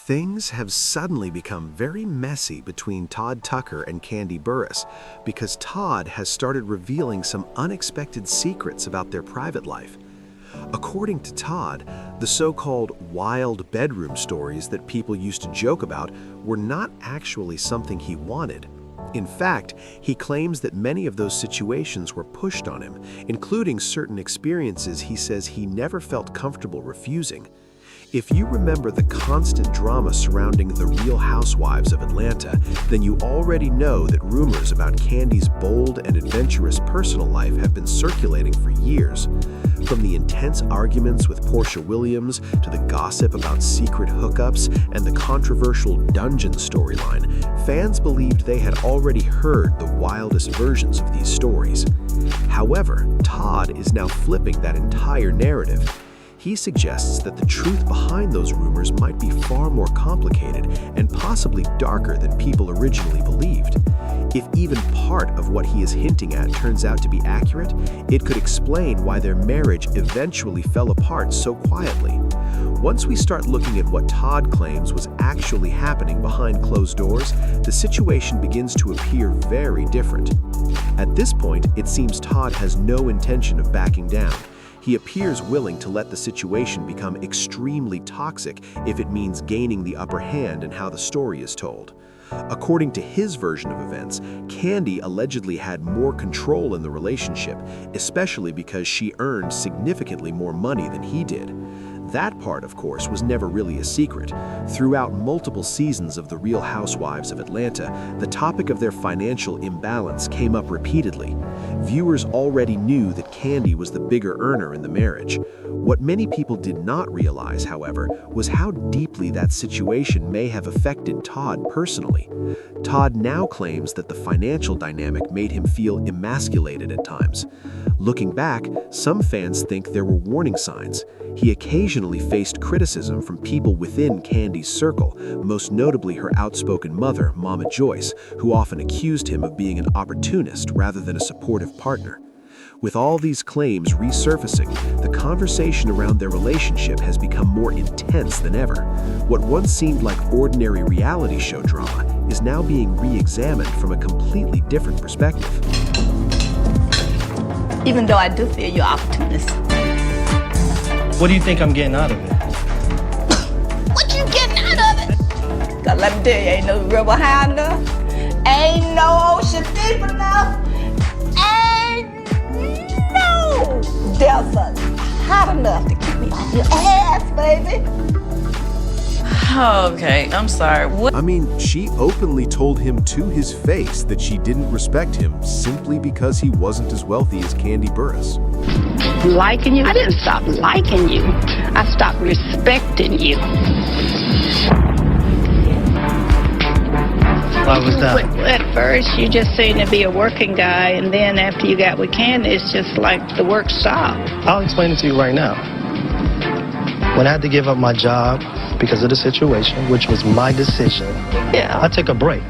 Things have suddenly become very messy between Todd Tucker and Candy Burris because Todd has started revealing some unexpected secrets about their private life. According to Todd, the so-called wild bedroom stories that people used to joke about were not actually something he wanted. In fact, he claims that many of those situations were pushed on him, including certain experiences he says he never felt comfortable refusing. If you remember the constant drama surrounding the Real Housewives of Atlanta, then you already know that rumors about Candy's bold and adventurous personal life have been circulating for years. From the intense arguments with Portia Williams to the gossip about secret hookups and the controversial dungeon storyline, fans believed they had already heard the wildest versions of these stories. However, Todd is now flipping that entire narrative. He suggests that the truth behind those rumors might be far more complicated and possibly darker than people originally believed. If even part of what he is hinting at turns out to be accurate, it could explain why their marriage eventually fell apart so quietly. Once we start looking at what Todd claims was actually happening behind closed doors, the situation begins to appear very different. At this point, it seems Todd has no intention of backing down. He appears willing to let the situation become extremely toxic if it means gaining the upper hand in how the story is told. According to his version of events, Candy allegedly had more control in the relationship, especially because she earned significantly more money than he did. That part, of course, was never really a secret. Throughout multiple seasons of The Real Housewives of Atlanta, the topic of their financial imbalance came up repeatedly. Viewers already knew that Candy was the bigger earner in the marriage. What many people did not realize, however, was how deeply that situation may have affected Todd personally. Todd now claims that the financial dynamic made him feel emasculated at times. Looking back, some fans think there were warning signs. He occasionally faced criticism from people within Candy's circle, most notably her outspoken mother, Mama Joyce, who often accused him of being an opportunist rather than a supportive partner. With all these claims resurfacing, the conversation around their relationship has become more intense than ever. What once seemed like ordinary reality show drama is now being re-examined from a completely different perspective. Even though I do feel you're opportunist. What do you think I'm getting out of it? What you getting out of it? Gotta let me tell you, ain't no river high enough. Ain't no ocean deep enough. Ain't no desert hot enough to keep me off your ass, baby. Okay, I'm sorry. What? I mean, she openly told him to his face that she didn't respect him simply because he wasn't as wealthy as Candy Burris. Liking you? I didn't stop liking you. I stopped respecting you. Why was that? At first, you just seemed to be a working guy, and then after you got with Candy, it's just like the work stopped. I'll explain it to you right now. When I had to give up my job because of the situation, which was my decision, Yeah. I took a break.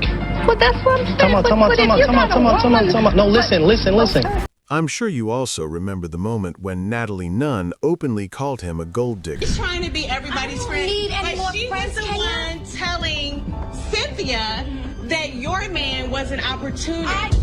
Well, that's what I'm saying. Come on. No, listen. I'm sure you also remember the moment when Natalie Nunn openly called him a gold digger. She's trying to be everybody's friend, but she was the one telling Cynthia that your man was an opportunist.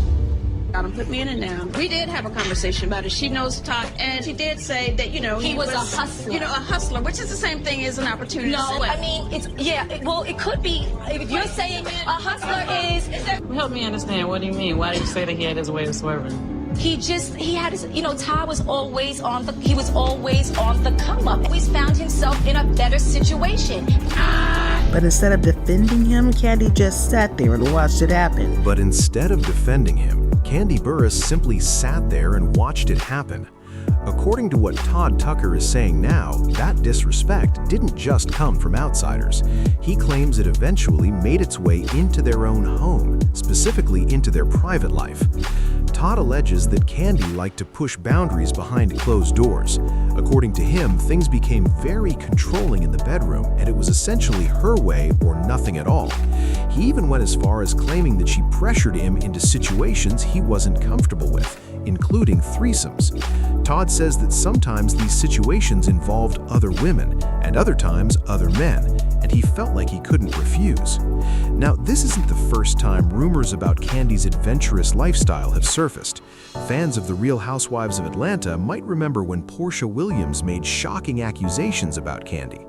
Put me in it now. We did have a conversation about it. She knows Todd, and she did say that, he was a hustler. A hustler, which is the same thing as an opportunity. No, I mean, it could be. If you're saying a hustler is... Help me understand. What do you mean? Why do you say that he had his way of swerving? He had his, Todd was always on the come up. Always found himself in a better situation. But instead of defending him, Candy just sat there and watched it happen. But instead of defending him, Candy Burris simply sat there and watched it happen. According to what Todd Tucker is saying now, that disrespect didn't just come from outsiders. He claims it eventually made its way into their own home, specifically into their private life. Todd alleges that Candy liked to push boundaries behind closed doors. According to him, things became very controlling in the bedroom, and it was essentially her way or nothing at all. He even went as far as claiming that she pressured him into situations he wasn't comfortable with, including threesomes. Todd says that sometimes these situations involved other women, and other times other men, and he felt like he couldn't refuse. Now, this isn't the first time rumors about Candy's adventurous lifestyle have surfaced. Fans of The Real Housewives of Atlanta might remember when Portia Williams made shocking accusations about Candy.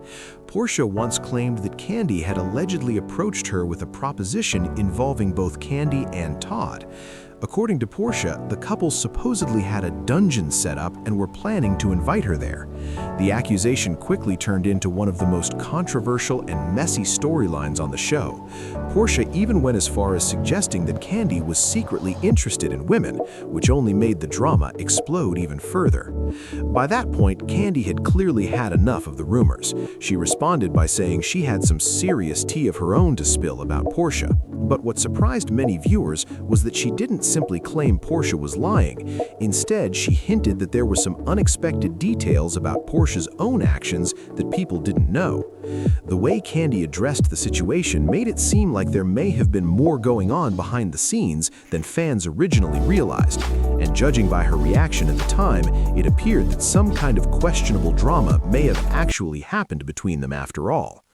Portia once claimed that Candy had allegedly approached her with a proposition involving both Candy and Todd. According to Portia, the couple supposedly had a dungeon set up and were planning to invite her there. The accusation quickly turned into one of the most controversial and messy storylines on the show. Portia even went as far as suggesting that Candy was secretly interested in women, which only made the drama explode even further. By that point, Candy had clearly had enough of the rumors. She responded by saying she had some serious tea of her own to spill about Portia. But what surprised many viewers was that she didn't simply claim Portia was lying. Instead, she hinted that there were some unexpected details about Portia's own actions that people didn't know. The way Candy addressed the situation made it seem like there may have been more going on behind the scenes than fans originally realized. And judging by her reaction at the time, it appeared that some kind of questionable drama may have actually happened between them after all.